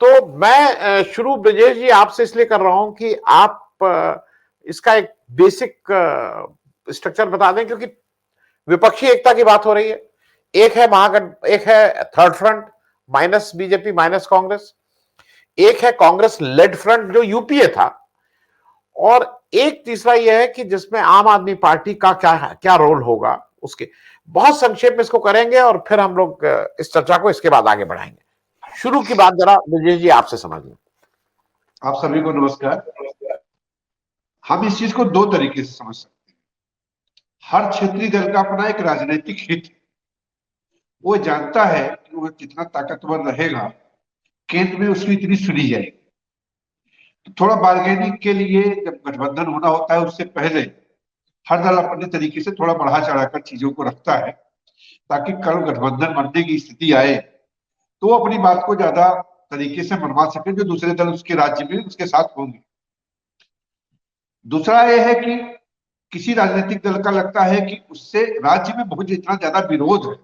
तो मैं शुरू ब्रजेश जी आपसे इसलिए कर रहा हूं कि आप इसका एक बेसिक स्ट्रक्चर बता दें, क्योंकि विपक्षी एकता की बात हो रही है। एक है third front minus BJP minus Congress, एक है कांग्रेस लेड फ्रंट जो यूपीए था, और एक तीसरा यह है कि जिसमें आम आदमी पार्टी का क्या क्या रोल होगा। उसके बहुत संक्षेप में इसको करेंगे और फिर हम लोग इस चर्चा को इसके बाद आगे बढ़ाएंगे। शुरू की बात जरा विजय जी आपसे समझ लें। आप सभी को नमस्कार। हम इस चीज को दो तरीके से समझ सकते हैं। हर क्षेत्रीय दल का अपना एक राजनीतिक हित, वो जानता है कि वो जितना ताकतवर रहेगा केंद्र में उसकी इतनी सुनी जाएगी। तो थोड़ा बार्गेनिंग के लिए जब गठबंधन होना होता है उससे पहले हर दल अपने तरीके से थोड़ा बढ़ा चढ़ाकर चीजों को रखता है, ताकि कल गठबंधन बनने की स्थिति आए तो वो अपनी बात को ज्यादा तरीके से मनवा सके जो दूसरे दल उसके राज्य में उसके साथ होंगे। दूसरा यह है कि किसी राजनीतिक दल का लगता है कि उससे राज्य में बहुत इतना ज्यादा विरोध है,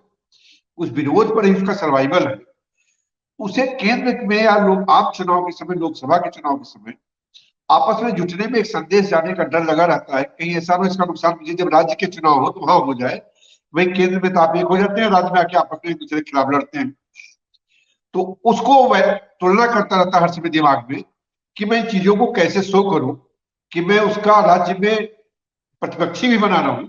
उस विरोध पर ही उसका सर्वाइवल है, उसे केंद्र में या लोग आम चुनाव के समय, लोकसभा के चुनाव के समय आपस में जुटने में एक संदेश जाने का डर लगा रहता है। कहीं ऐसा हो इसका नुकसान मुझे जब राज्य के चुनाव हो तो वहां हो जाए। वही केंद्र में तो आप एक हो जाते हैं, राज्य में आके आपस में एक दूसरे के खिलाफ लड़ते हैं। तो उसको वह तुलना करता रहता है हर समय दिमाग में कि मैं इन चीजों को कैसे शो करूं कि मैं उसका राज्य में प्रतिपक्षी भी बना रहा हूं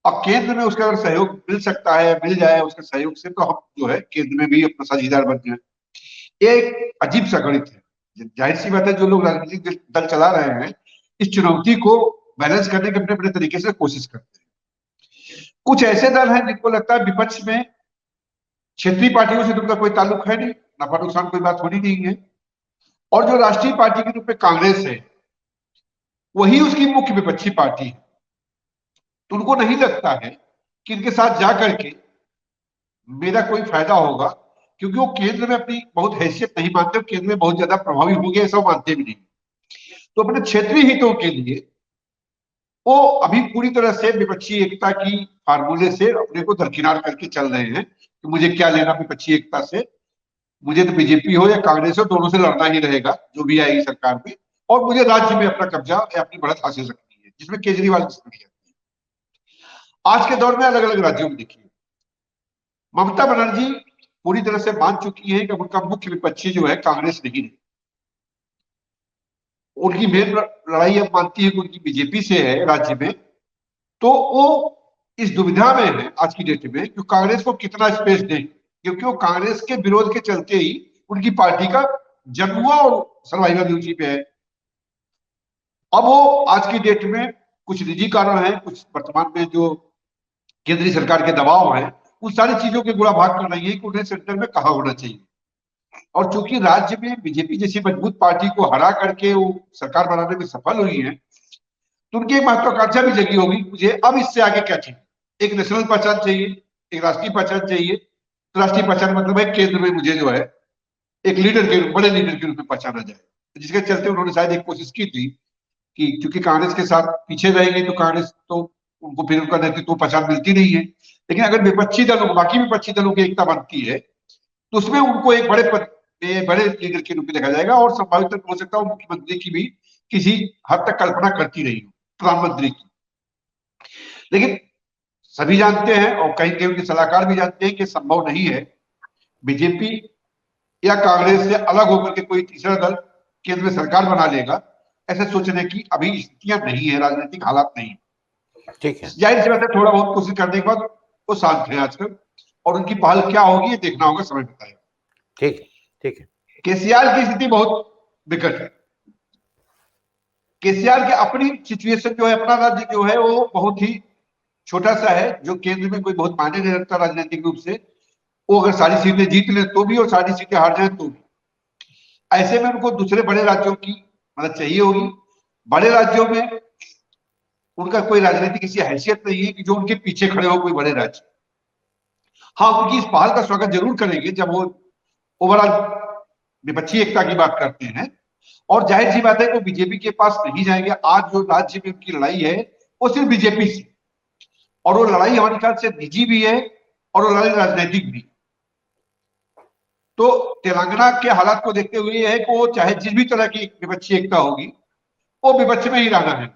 और केंद्र में उसका अगर सहयोग मिल सकता है, मिल जाए उसके सहयोग से, तो हम जो है केंद्र में भी अपना साझेदार बन जाए। ये एक अजीब सा गणित है। जाहिर सी बात है जो लोग राजनीतिक दल चला रहे हैं इस चुनौती को बैलेंस करने के अपने अपने तरीके से कोशिश करते हैं। कुछ ऐसे दल हैं जिनको लगता है विपक्ष में क्षेत्रीय पार्टियों से तुमका कोई ताल्लुक है नहीं, नफा नुकसान कोई बात होनी नहीं है, और जो राष्ट्रीय पार्टी के रूप में कांग्रेस है वही उसकी मुख्य विपक्षी पार्टी है। तो उनको नहीं लगता है कि इनके साथ जाकर के मेरा कोई फायदा होगा, क्योंकि वो केंद्र में अपनी बहुत हैसियत नहीं मानते, केंद्र में बहुत ज्यादा प्रभावी होंगे ऐसा मानते भी नहीं। तो अपने क्षेत्रीय हितों के लिए वो अभी पूरी तरह से विपक्षी एकता की फार्मूले से अपने को दरकिनार करके चल रहे हैं कि मुझे क्या लेना विपक्षी एकता से, मुझे तो बीजेपी हो या कांग्रेस हो दोनों से लड़ना ही रहेगा जो भी आएगी सरकार में, और मुझे राज्य में अपना कब्जा या अपनी बढ़त हासिल रखनी है, जिसमें केजरीवाल की स्थिति है। आज के दौर में अलग अलग राज्यों में देखिए, ममता बनर्जी पूरी तरह से मान चुकी है कि उनका मुख्य विपक्षी जो है कांग्रेस नहीं है। उनकी मेन लड़ाई अब मानती है कि उनकी बीजेपी से है राज्य में। तो वो इस दुविधा में है आज की डेट में कि कांग्रेस को कितना स्पेस दें, क्योंकि वो कांग्रेस के विरोध के चलते ही उनकी पार्टी का जन्म हुआ और सर्वाइवल उसी पे है। अब वो आज की डेट में कुछ निजी कारण है, कुछ वर्तमान में जो केंद्रीय सरकार के दबाव है, उन सारी चीजों के गुणा भाग कर रही है कि उन्हें सेंटर में कहा होना चाहिए। और चूंकि राज्य में बीजेपी जैसी मजबूत पार्टी को हरा करके वो सरकार बनाने में सफल हुई है, तो उनकी एक महत्वाकांक्षा भी जगी होगी मुझे अब इससे आगे क्या चाहिए। एक नेशनल पहचान चाहिए, एक राष्ट्रीय पहचान चाहिए। तो राष्ट्रीय पहचान मतलब है केंद्र में मुझे जो है एक लीडर के रूप, बड़े लीडर के रूप में पहचाना जाए, जिसके चलते उन्होंने शायद एक कोशिश की थी कि चूंकि कांग्रेस के साथ पीछे रहेंगे तो कांग्रेस तो उनको फिर उनका नेतृत्व पहचान मिलती नहीं है, लेकिन अगर विपक्षी दलों, बाकी विपक्षी दलों की एकता बनती है तो उसमें उनको एक बड़े पद, बड़े लीडर के रूप में देखा जाएगा, और संभावित हो सकता है मुख्यमंत्री की भी किसी हद तक कल्पना करती रही हो, प्रधानमंत्री की। लेकिन सभी जानते हैं और कहीं कहीं उनके सलाहकार भी जानते हैं कि संभव नहीं है बीजेपी या कांग्रेस से अलग होकर के कोई तीसरा दल केंद्र में सरकार बना लेगा। ऐसे सोचने की अभी स्थितियां नहीं है, राजनीतिक हालात नहीं। ठीक है, जाहिर सी बात है थोड़ा बहुत कोशिश करने के बाद वो शांत है आजकल, और उनकी पहल क्या होगी ये देखना होगा, समय बताएगा। ठीक है, ठीक है। केसीआर की स्थिति बहुत विकट है। केसीआर की अपनी सिचुएशन जो है, अपना राज्य जो है वो बहुत ही छोटा सा है, जो केंद्र में कोई बहुत मायने नहीं रखता राजनीतिक रूप से। वो अगर सारी सीटें जीत ले तो भी और सारी सीटें हार जाए तो भी, ऐसे में उनको दूसरे बड़े राज्यों की मदद चाहिए होगी। बड़े राज्यों में उनका कोई राजनीतिक ऐसी हैसियत नहीं है कि जो उनके पीछे खड़े हो कोई बड़े राज्य। हाँ, उनकी इस पहल का स्वागत जरूर करेंगे जब वो ओवरऑल विपक्षी एकता की बात करते हैं, और जाहिर सी बात है वो बीजेपी के पास नहीं जाएंगे। आज जो राज्य में उनकी लड़ाई है वो सिर्फ बीजेपी से, और वो लड़ाई हमारे ख्याल से निजी भी है और वो लड़ाई राजनीतिक भी। तो तेलंगाना के हालात को देखते हुए यह है कि वो चाहे जिस भी तरह की विपक्षी एकता होगी, वो विपक्ष में ही रहना है,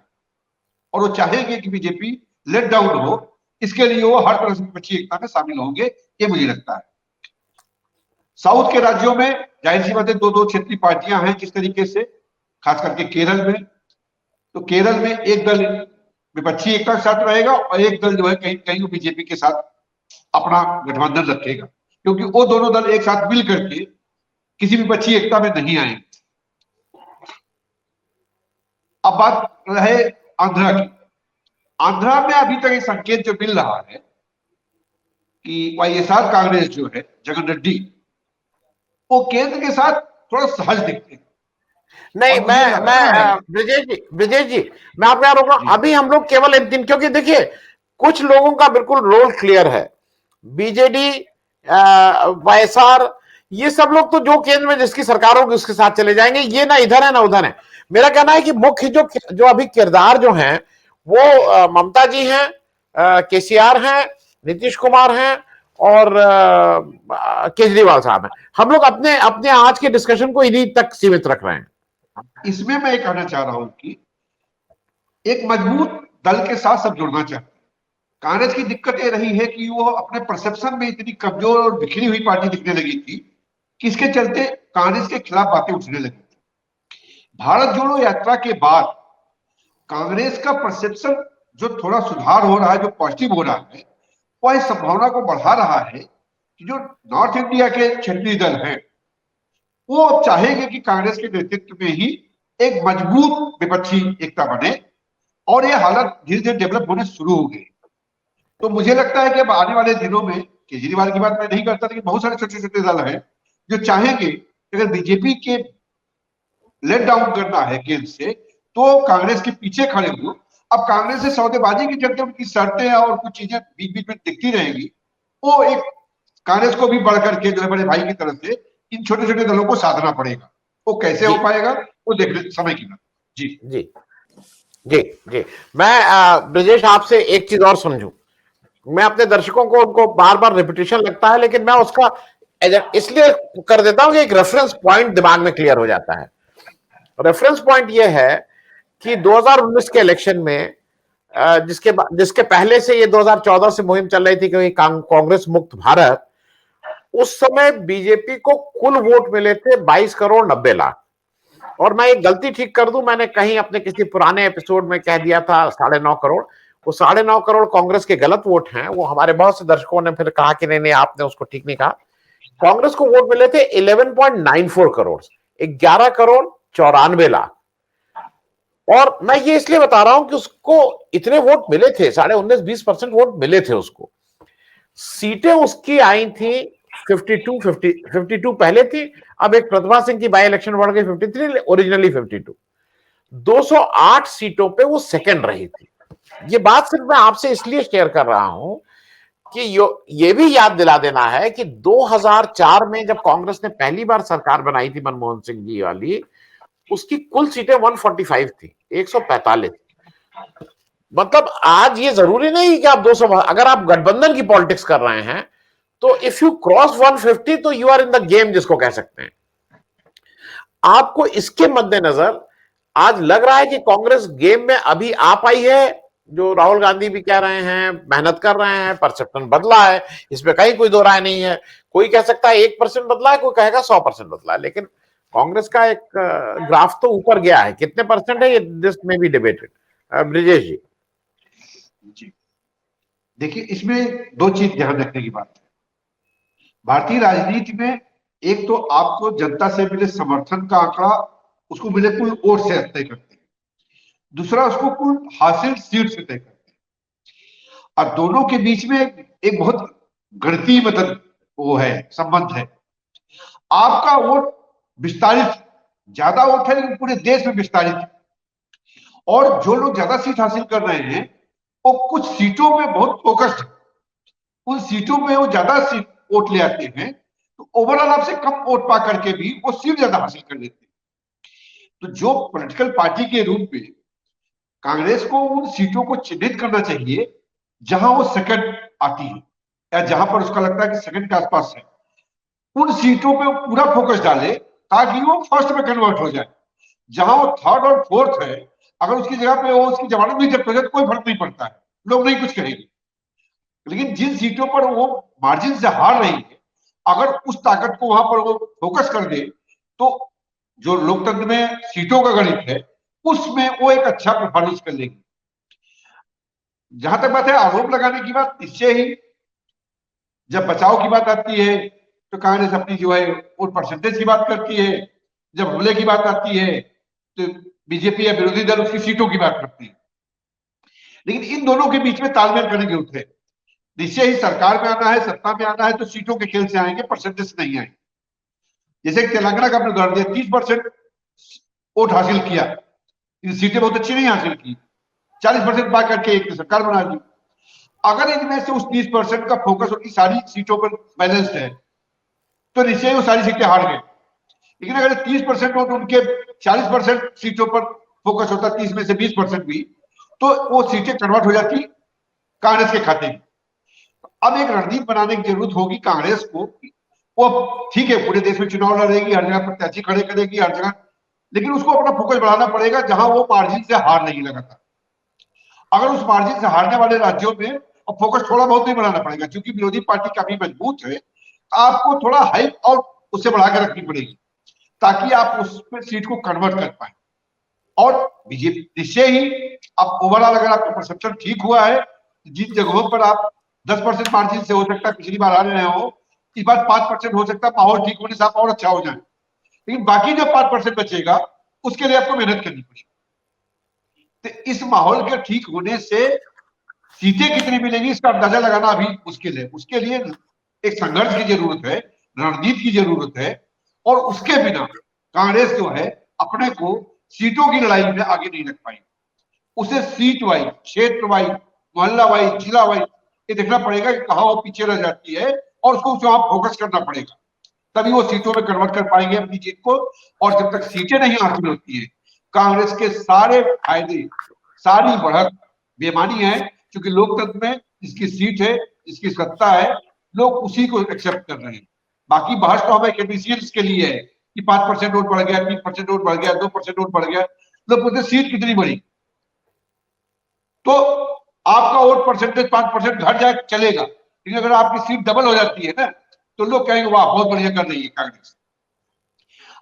और वो चाहेंगे कि बीजेपी लेट डाउन हो, इसके लिए वो हर तरह से विपक्षी एकता में शामिल होंगे, ये मुझे लगता है। साउथ के राज्यों में जाहिर सी बात है, दो दो क्षेत्रीय पार्टियां हैं जिस तरीके से, खास करके केरल में, तो केरल में एक दल विपक्षी एकता के साथ रहेगा और एक दल जो है कहीं कहीं बीजेपी के साथ अपना गठबंधन रखेगा, क्योंकि वो दोनों दल एक साथ मिल करके किसी विपक्षी एकता में नहीं आएंगे। अब बात रहे आंध्रा की। आंध्रा में अभी तक एक संकेत जो मिल रहा है कि वाईएसआर कांग्रेस जो है, जगन रेड्डी, वो केंद्र के साथ थोड़ा सहज दिखते हैं। नहीं, मैं ब्रिजेश जी मैं आपको यहाँ रोक रहा हूं। अभी हम लोग केवल एक दिन, क्योंकि देखिए कुछ लोगों का बिल्कुल रोल क्लियर है, बीजेडी, वाईएसआर, ये सब लोग तो जो केंद्र में जिसकी सरकार होगी उसके साथ चले जाएंगे, ये ना इधर है ना उधर है। मेरा कहना है कि मुख्य जो अभी किरदार जो हैं वो ममता जी हैं, केसीआर हैं, नीतीश कुमार हैं और केजरीवाल साहब हैं। हम लोग अपने अपने आज के डिस्कशन को इन्हीं तक सीमित रख रहे हैं। इसमें मैं ये कहना चाह रहा हूं कि एक मजबूत दल के साथ सब जुड़ना चाहते हैं। कांग्रेस की दिक्कत ये रही है कि वो अपने परसेप्शन में इतनी कमजोर और बिखरी हुई पार्टी दिखने लगी थी कि इसके चलते कांग्रेस के खिलाफ बातें उठने लगी थी। भारत जोड़ो यात्रा के बाद कांग्रेस का परसेप्शन जो थोड़ा सुधार हो रहा है, जो पॉजिटिव हो रहा है, वह इस संभावना को बढ़ा रहा है कि जो नॉर्थ इंडिया के क्षेत्रीय दल हैं वो चाहेंगे कि कांग्रेस के नेतृत्व में ही एक मजबूत विपक्षी एकता बने, और ये हालत धीरे धीरे डेवलप होने शुरू हो गई। तो मुझे लगता है कि अब आने वाले दिनों में, केजरीवाल की बात मैं नहीं करता, लेकिन बहुत सारे छोटे छोटे दल हैं जो चाहेंगे कि अगर बीजेपी के लेट डाउन करना है केंद्र से, तो कांग्रेस के पीछे खड़े हो। अब कांग्रेस से सौदेबाजी के चलते उनकी शर्तें और कुछ चीजें बीच बीच में दिखती रहेंगी, वो एक कांग्रेस को भी बढ़ करके जो है बड़े भाई की तरफ से इन छोटे छोटे दलों को साधना पड़ेगा। वो कैसे हो पाएगा वो देखने समय की बात। जी जी जी जी मैं ब्रजेश आपसे एक चीज और समझूं। मैं अपने दर्शकों को, उनको बार बार रिपीटिशन लगता है, लेकिन मैं उसका इसलिए कर देता हूं कि एक रेफरेंस पॉइंट दिमाग में क्लियर हो जाता है। रेफरेंस पॉइंट यह है कि 2019 के इलेक्शन में जिसके पहले से ये 2014 से मुहिम चल रही थी कि कांग्रेस मुक्त भारत, उस समय बीजेपी को कुल वोट मिले थे 22 करोड़ 90 लाख। और मैं एक गलती ठीक कर दूं, मैंने कहीं अपने किसी पुराने एपिसोड में कह दिया था 9.5 करोड़। वो 9.5 करोड़ कांग्रेस के गलत वोट हैं। वो हमारे बहुत से दर्शकों ने फिर कहा कि नहीं नहीं आपने उसको ठीक नहीं कहा। कांग्रेस को वोट मिले थे 11.94 करोड़, 11 करोड़ 94 लाख। और मैं ये इसलिए बता रहा हूं कि उसको इतने वोट मिले थे, 19.5-20% वोट मिले थे उसको। सीटें उसकी आई थी 52 पहले थी, अब एक प्रतिभा सिंह की बाई इलेक्शन बढ़ गई 53, ओरिजिनली 52। 208 सीटों पे वो सेकंड रही थी। ये बात सिर्फ मैं आपसे इसलिए शेयर कर रहा हूं कि ये भी याद दिला देना है कि 2004 में जब कांग्रेस ने पहली बार सरकार बनाई थी मनमोहन सिंह जी वाली, उसकी कुल सीटें 145 थी, 145। मतलब आज ये जरूरी नहीं कि आप 200, अगर आप गठबंधन की पॉलिटिक्स कर रहे हैं तो इफ यू क्रॉस 150 तो you are in the game, जिसको कह सकते हैं। आपको इसके मद्देनजर आज लग रहा है कि कांग्रेस गेम में अभी आ पाई है, जो राहुल गांधी भी कह रहे हैं, मेहनत कर रहे हैं, परसेप्शन बदला है, इसमें कहीं कोई दो राय नहीं है। कोई कह सकता है 1% बदला है, कोई कहेगा 100% बदला है, लेकिन कांग्रेस का एक ग्राफ तो ऊपर गया है। कितने परसेंट है ये दिस में भी डिबेटेड। ब्रिजेश जी। जी देखिए, इसमें दो चीज ध्यान रखने की बात है। भारतीय राजनीति में एक तो आपको जनता से मिले समर्थन का आंकड़ा, उसको मिले कुल वोट से तय करते हैं। दूसरा, उसको कुल हासिल सीट से तय करते हैं। और दोनों के बीच में एक बहुत गणितीय मतलब वो है, संबंध है। आपका वोट विस्तारित, ज्यादा वोट है लेकिन पूरे देश में विस्तारित है, और जो लोग ज्यादा सीट हासिल कर रहे हैं वो कुछ सीटों में बहुत फोकस्ड है। उन सीटों में वो ज्यादा सीट वोट ले आते हैं, तो ओवरऑल आपसे कम वोट पा करके भी वो सीट ज्यादा हासिल कर लेते हैं। तो जो पॉलिटिकल पार्टी के रूप में कांग्रेस को उन सीटों को चिन्हित करना चाहिए जहां वो सेकंड आती है, या जहां पर उसका लगता है कि सेकंड के आसपास है। उन सीटों पे पूरा फोकस डाले ताकि वो फर्स्ट में कन्वर्ट हो जाए। जहां वो थर्ड और फोर्थ है, अगर उसकी जगह पे वो उसकी जमानत भी जब्त हो जाए तो कोई फर्क नहीं पड़ता है, लोग नहीं कुछ कहेंगे। लेकिन जिन सीटों पर वो मार्जिन से हार रही है, अगर उस ताकत को वहां पर वो फोकस कर दे तो जो लोकतंत्र में सीटों का गणित है उसमें वो एक अच्छा परफॉर्मेंस कर लेगी। जहां तक बात है आरोप लगाने की बात, इससे ही जब बचाव की बात आती है तो कांग्रेस अपनी जो है वोट परसेंटेज की बात करती है, जब हमले की बात आती है तो बीजेपी या विरोधी दल उसकी सीटों की बात करती है। लेकिन इन दोनों के बीच में तालमेल करने की जरूरत है। निश्चय ही सरकार में आना है, सत्ता में आना है तो सीटों के खेल से आएंगे, परसेंटेज से नहीं आएंगे। जैसे तेलंगाना का आपने उदाहरण दिया, 30% वोट हासिल किया, इन सीटें बहुत अच्छी नहीं हासिल की, 40% पा करके एक सरकार बना दी। अगर इनमें से उस 30% का फोकस उनकी सारी सीटों पर बैलेंस्ड है तो निश्चय वो सारी सीटें हार गए। लेकिन अगर 30% वोट उनके 40% सीटों पर फोकस होता, 30 में से 20% भी, तो वो सीटें कन्वर्ट हो जाती कांग्रेस के खाते में। अब एक रणनीति बनाने की जरूरत होगी कांग्रेस को। वो ठीक है पूरे देश में चुनाव लड़ेगी, हर जगह प्रत्याशी खड़े करेगी, हर जगह, लेकिन उसको अपना फोकस बढ़ाना पड़ेगा जहां वो मार्जिन से हार नहीं लगाता। अगर उस मार्जिन से हारने वाले राज्यों में अब फोकस थोड़ा बहुत नहीं बढ़ाना पड़ेगा, क्योंकि विरोधी पार्टी काफी मजबूत है, आपको थोड़ा हाइप और उससे बढ़ा के रखनी पड़ेगी ताकि आप उस पर सीट को कन्वर्ट कर पाए। और बीजेपी निश्चय ही अब ओवरऑल अगर आपका परसेप्शन ठीक हुआ है, जिन जगहों पर आप 10% मार्जिन से हो सकता है पिछली बार आ रहे हो, इस बार 5% हो सकता है, माहौल ठीक होने से आप और अच्छा हो जाए। लेकिन बाकी जो 5% बचेगा उसके लिए आपको मेहनत करनी पड़ेगी। तो इस माहौल के ठीक होने से सीटें कितनी मिलेंगी इसका अंदाजा लगाना अभी मुश्किल है। उसके लिए एक संघर्ष की जरूरत है, रणनीति की जरूरत है, और उसके बिना कांग्रेस जो है अपने को सीटों की लड़ाई में आगे नहीं रख पाई। उसे सीट वाइज, क्षेत्र वाइज, मोहल्ला वाइज, जिला वाइज ये देखना पड़ेगा कि कहां वो पीछे रह जाती है और उसको वहां फोकस करना पड़ेगा, तभी वो सीटों में कन्वर्ट कर पाएंगे अपनी जीत को। और जब तक सीटें नहीं हासिल होती है, कांग्रेस के सारे फायदे, सारी बढ़त बेमानी है, क्योंकि लोकतंत्र में जिसकी सीट है, जिसकी सत्ता है, लोग उसी को एक्सेप्ट कर रहे हैं। बाकी बहस तो हमें कैपेसियंस के लिए है कि 5% वोट बढ़ गया, 3% वोट बढ़ गया, 2% वोट बढ़ गया, लोग पूछते सीट कितनी बढ़ी। तो आपका वोट परसेंटेज 5% घट जाए चलेगा, लेकिन अगर आपकी सीट डबल हो जाती है ना तो लोग कहेंगे वाह बहुत बढ़िया कर रही है कांग्रेस।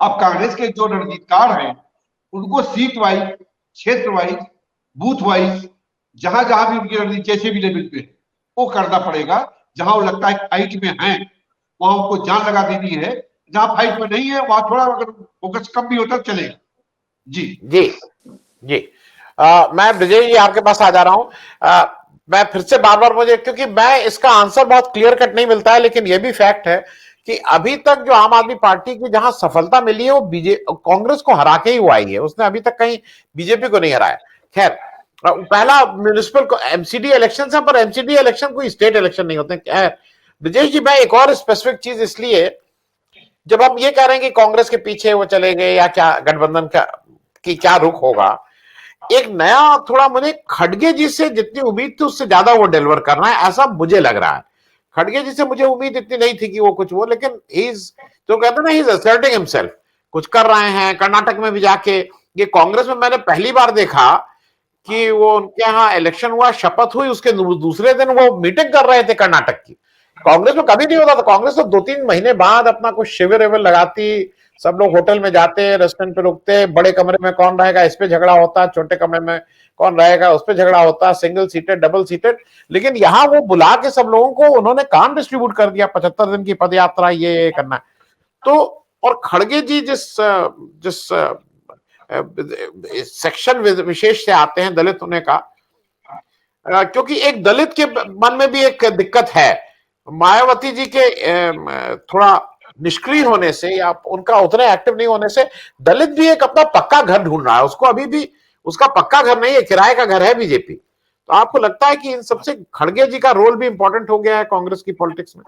अब कांग्रेस के जो रणनीतिकार हैं उनको सीट वाइज, क्षेत्र वाइज, बूथ वाइज, जहां जहां भी उनकी रणनीति जैसे भी लेवल पे वो करना पड़ेगा। जहां वो लगता है फाइट में है वहां उनको जान लगा देनी है, जहां फाइट में नहीं है वहां थोड़ा अगर फोकस कम भी होता चलेगा। जी जी जी। मैं विजय जी आपके पास आ जा रहा हूं। मैं फिर से बार बार मुझे, क्योंकि मैं इसका आंसर बहुत क्लियर कट नहीं मिलता है, लेकिन यह भी फैक्ट है कि अभी तक जो आम आदमी पार्टी की जहां सफलता मिली है वो कांग्रेस को हरा के ही वो आई है, उसने अभी तक कहीं बीजेपी को नहीं हराया। खैर, पहला म्यूनिसिपल एमसीडी इलेक्शन है, पर एमसीडी इलेक्शन कोई स्टेट इलेक्शन नहीं होते। खैर विजय जी, मैं एक और स्पेसिफिक चीज, इसलिए जब हम ये कह रहे हैं कि कांग्रेस के पीछे वो चले गए या क्या गठबंधन का की क्या रुख होगा, एक नया थोड़ा मुझे खड़गे जी से जितनी उम्मीद थी उससे ज्यादा वो डिलीवर कर रहा है, ऐसा मुझे लग रहा है। खड़गे जी से मुझे उम्मीद इतनी नहीं थी कि वो कुछ वो, लेकिन जो कहते हैं ना, ही इज असर्टिंग हिमसेल्फ, कुछ कर रहे हैं। कर्नाटक में भी जाके, ये कांग्रेस में मैंने पहली बार देखा कि वो उनके यहाँ इलेक्शन हुआ, शपथ हुई, उसके दूसरे दिन वो मीटिंग कर रहे थे कर्नाटक की। कांग्रेस में कभी नहीं होता था। कांग्रेस तो 2-3 महीने बाद अपना कुछ शिविर विविर लगाती, सब लोग होटल में जाते, रेस्टोरेंट पे रुकते, बड़े कमरे में कौन रहेगा इस पे झगड़ा होता, छोटे कमरे में कौन रहेगा उस पे झगड़ा होता, सिंगल सीटेड, डबल सीटेड। लेकिन यहाँ वो बुला के सब लोगों को उन्होंने काम डिस्ट्रीब्यूट कर दिया, 75 दिन की पद यात्रा, ये करना है। तो और खड़गे जी जिस जिस सेक्शन विशेष से आते हैं, दलित होने का, क्योंकि एक दलित के मन में भी एक दिक्कत है, मायावती जी के थोड़ा निष्क्रिय होने से या उनका उतने एक्टिव नहीं होने से दलित भी एक अपना पक्का घर ढूंढ रहा है। उसको अभी भी उसका पक्का घर नहीं है, किराए का घर है बीजेपी। तो आपको लगता है कि इन सबसे खड़गे जी का रोल भी इंपॉर्टेंट हो गया है कांग्रेस की पॉलिटिक्स में?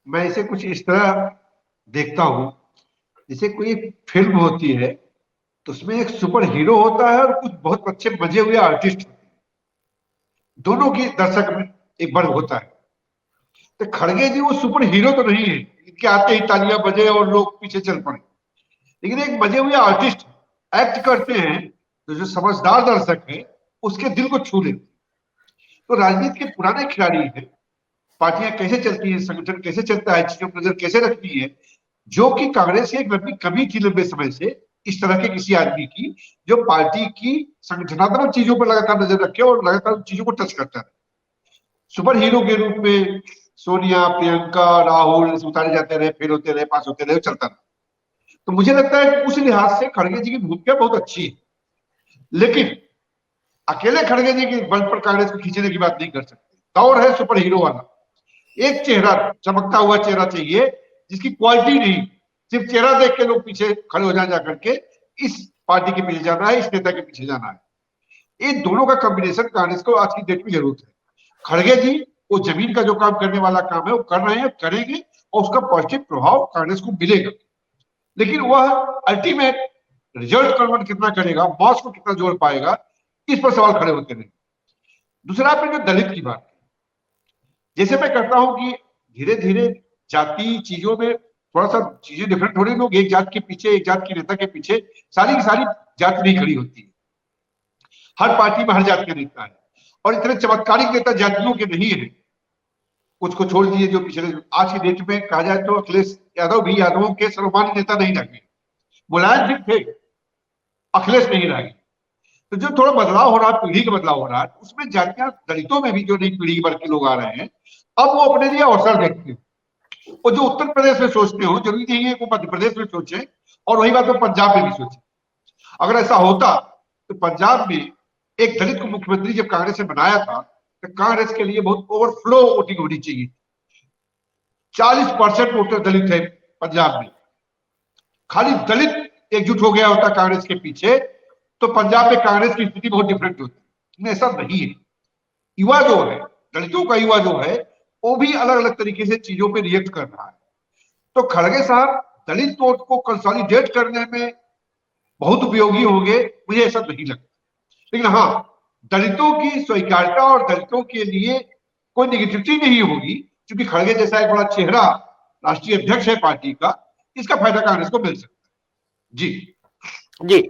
मैं इसे कुछ इस तरह देखता हूं, जैसे कोई फिल्म होती है तो उसमें एक सुपर हीरो होता है और कुछ बहुत अच्छे मजे हुए आर्टिस्ट होते हैं। दोनों की दर्शक में एक वर्ग होता है। तो खड़गे जी वो सुपर हीरो तो नहीं है इनके आते ही तालियां बजे और लोग पीछे चल पड़े, लेकिन एक बजे हुए आर्टिस्ट एक्ट करते हैं तो जो समझदार दर्शक है उसके दिल को छू लेते। तो राजनीति के पुराने खिलाड़ी हैं, पार्टियां कैसे चलती है, संगठन कैसे चलता है, चीजों पर नजर कैसे रखती है, जो कि कांग्रेस की एक लंबी कमी थी लंबे समय से इस तरह के किसी आदमी की जो पार्टी की संगठनात्मक चीजों पर लगातार नजर रखे और लगातार उन चीजों को टच करता है। सुपर हीरो के रूप में सोनिया, प्रियंका, राहुल उतारे जाते रहे, फेल होते रहे, पास होते रहे, चलता रहा। तो मुझे लगता है कि उस लिहाज से खड़गे जी की भूमिका बहुत अच्छी है, लेकिन अकेले खड़गे जी के बल पर कांग्रेस को खींचने की बात नहीं कर सकते। दौर है सुपर हीरो वाला, एक चेहरा, चमकता हुआ चेहरा चाहिए जिसकी क्वालिटी नहीं, सिर्फ चेहरा देख के लोग पीछे खड़े हो जाए जाकर के इस पार्टी के पीछे जाना है, इस नेता के पीछे जाना है। इन दोनों का कॉम्बिनेशन कांग्रेस को आज की डेट में जरूरत है। खड़गे जी वो जमीन का जो काम करने वाला काम है वो कर रहे हैं, करेंगे और उसका पॉजिटिव प्रभाव कांग्रेस को मिलेगा, लेकिन वह अल्टीमेट रिजल्ट कन्वर्ट कितना करेगा, मॉस को कितना जोड़ पाएगा, इस पर सवाल खड़े होते हैं। दूसरा आपने जो दलित की बात की, जैसे मैं कहता हूं कि धीरे धीरे जाति चीजों में थोड़ा सा चीजें डिफरेंट हो रही, लोग एक जात के पीछे, एक जात के नेता के पीछे सारी की सारी जात नहीं खड़ी होती है। हर पार्टी में हर जात का नेता है और इतने चमत्कारिक नेता जातियों के नहीं है। कुछ को छोड़ दीजिए जो पिछले आज की डेट में कहा जाए तो अखिलेश यादव भी यादवों के सर्वमान्य नेता नहीं रहे, मुलायम सिंह थे, अखिलेश नहीं रहे। तो जो थोड़ा बदलाव हो रहा है, पीढ़ी का बदलाव हो रहा है, उसमें जातियां दलितों में भी जो नई पीढ़ी भर के लोग आ रहे हैं, अब वो अपने लिए अवसर देखते हैं। और जो उत्तर प्रदेश में सोचते हो जरूरी नहीं है वो मध्य प्रदेश में सोचे, और वही बात वो पंजाब में भी सोचे। अगर ऐसा होता तो पंजाब में एक दलित को मुख्यमंत्री जब कांग्रेस ने बनाया था तो कांग्रेस के लिए बहुत ओवरफ्लो वोटिंग होनी चाहिए। 40% वोटर दलित है पंजाब में, खाली दलित एकजुट हो गया होता कांग्रेस के पीछे तो पंजाब में कांग्रेस की स्थिति बहुत डिफरेंट होती, लेकिन ऐसा नहीं है। युवा जो है, दलितों का युवा जो है, वो भी अलग अलग तरीके से चीजों पे रिएक्ट कर रहा है। तो खड़गे साहब दलित वोट को कंसोलिडेट करने में बहुत उपयोगी होंगे, मुझे ऐसा नहीं लगता। लेकिन हाँ, दलितों की स्वीकार्यता और दलितों के लिए कोई निगेटिविटी नहीं होगी, क्योंकि खड़गे जैसा एक बड़ा चेहरा राष्ट्रीय अध्यक्ष है पार्टी का, इसका फायदा कांग्रेस को मिल सकता है। जी जी।